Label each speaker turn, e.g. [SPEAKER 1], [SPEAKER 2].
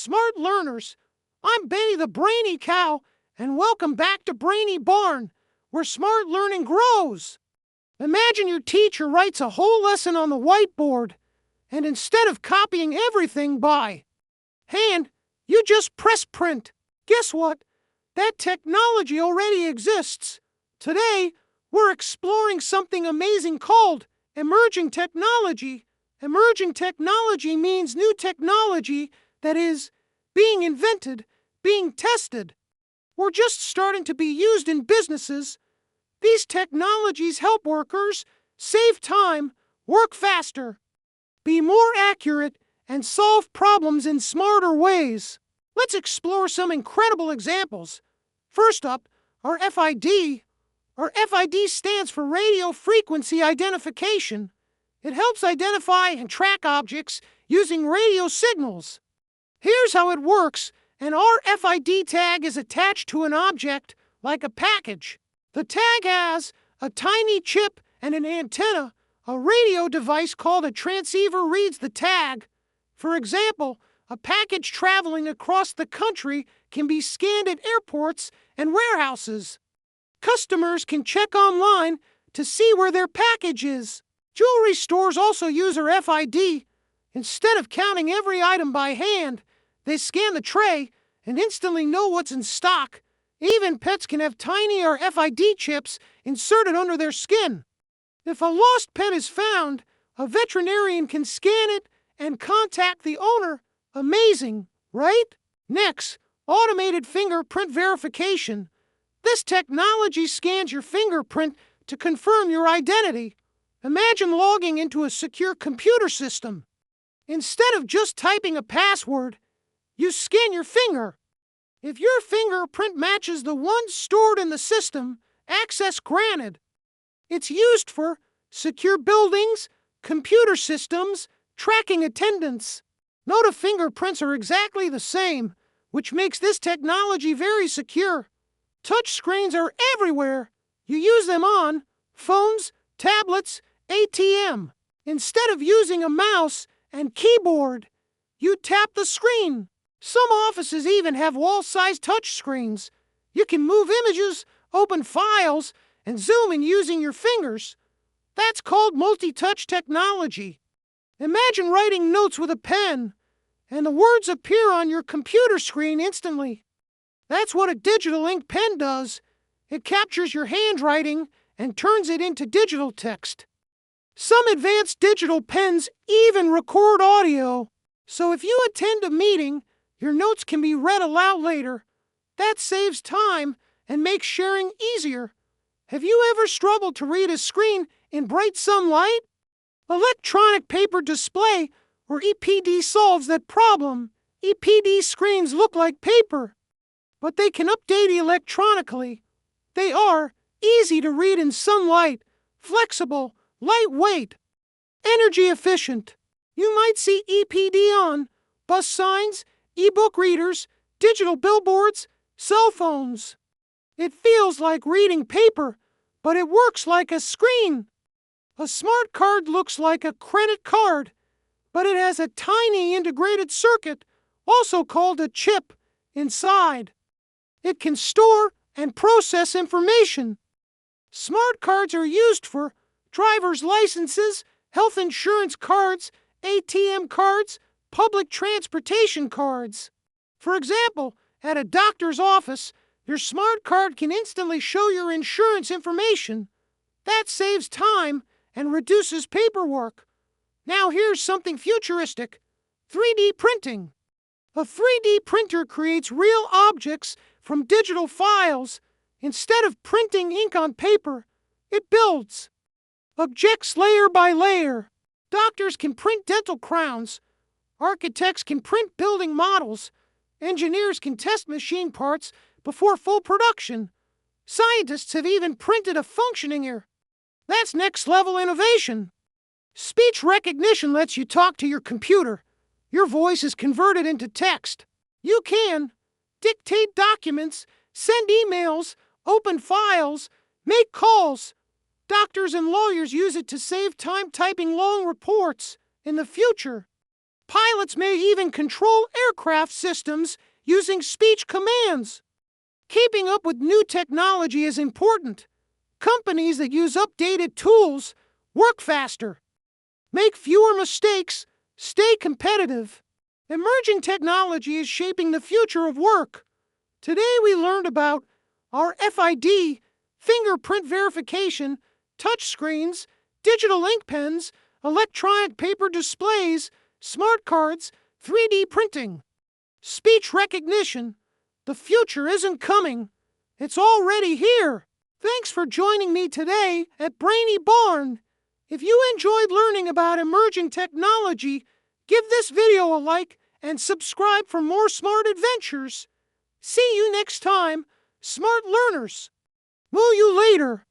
[SPEAKER 1] Smart learners, I'm Benny the Brainy Cow, and welcome back to Brainy Barn, where smart learning grows. Imagine your teacher writes a whole lesson on the whiteboard, and instead of copying everything by hand, you just press print. Guess what? That technology already exists. Today, we're exploring something amazing called emerging technology. Emerging technology means new technology that is being invented, being tested, or just starting to be used in businesses. These technologies help workers save time, work faster, be more accurate, and solve problems in smarter ways. Let's explore some incredible examples. First up, RFID. RFID stands for Radio Frequency Identification. It helps identify and track objects using radio signals. Here's how it works. An RFID tag is attached to an object, like a package. The tag has a tiny chip and an antenna. A radio device called a transceiver reads the tag. For example, a package traveling across the country can be scanned at airports and warehouses. Customers can check online to see where their package is. Jewelry stores also use RFID. Instead of counting every item by hand, they scan the tray and instantly know what's in stock. Even pets can have tiny RFID chips inserted under their skin. If a lost pet is found, a veterinarian can scan it and contact the owner. Amazing, right? Next, automated fingerprint verification. This technology scans your fingerprint to confirm your identity. Imagine logging into a secure computer system. Instead of just typing a password, you scan your finger. If your fingerprint matches the one stored in the system, access granted. It's used for secure buildings, computer systems, tracking attendance. Note if fingerprints are exactly the same, which makes this technology very secure. Touch screens are everywhere. You use them on phones, tablets, ATM. Instead of using a mouse and keyboard, you tap the screen. Some offices even have wall-sized touch screens. You can move images, open files, and zoom in using your fingers. That's called multi-touch technology. Imagine writing notes with a pen, and the words appear on your computer screen instantly. That's what a digital ink pen does. It captures your handwriting and turns it into digital text. Some advanced digital pens even record audio. So if you attend a meeting, your notes can be read aloud later. That saves time and makes sharing easier. Have you ever struggled to read a screen in bright sunlight? Electronic paper display, or EPD, solves that problem. EPD screens look like paper, but they can update electronically. They are easy to read in sunlight, flexible, lightweight, energy efficient. You might see EPD on bus signs, e-book readers, digital billboards, cell phones. It feels like reading paper, but it works like a screen. A smart card looks like a credit card, but it has a tiny integrated circuit, also called a chip, inside. It can store and process information. Smart cards are used for driver's licenses, health insurance cards, ATM cards, public transportation cards. For example, at a doctor's office, your smart card can instantly show your insurance information. That saves time and reduces paperwork. Now here's something futuristic. 3D printing. A 3D printer creates real objects from digital files. Instead of printing ink on paper, it builds objects layer by layer. Doctors can print dental crowns. Architects can print building models. Engineers can test machine parts before full production. Scientists have even printed a functioning ear. That's next-level innovation. Speech recognition lets you talk to your computer. Your voice is converted into text. You can dictate documents, send emails, open files, make calls. Doctors and lawyers use it to save time typing long reports. In the future, Pilots may even control aircraft systems using speech commands. Keeping up with new technology is important. Companies that use updated tools work faster, make fewer mistakes, stay competitive. Emerging technology is shaping the future of work. Today we learned about RFID, fingerprint verification, touchscreens, digital ink pens, electronic paper displays, smart cards, 3D printing, speech recognition. The future isn't coming. It's already here. Thanks for joining me today at Brainy Barn. If you enjoyed learning about emerging technology, give this video a like and subscribe for more smart adventures. See you next time, smart learners. Moo you later.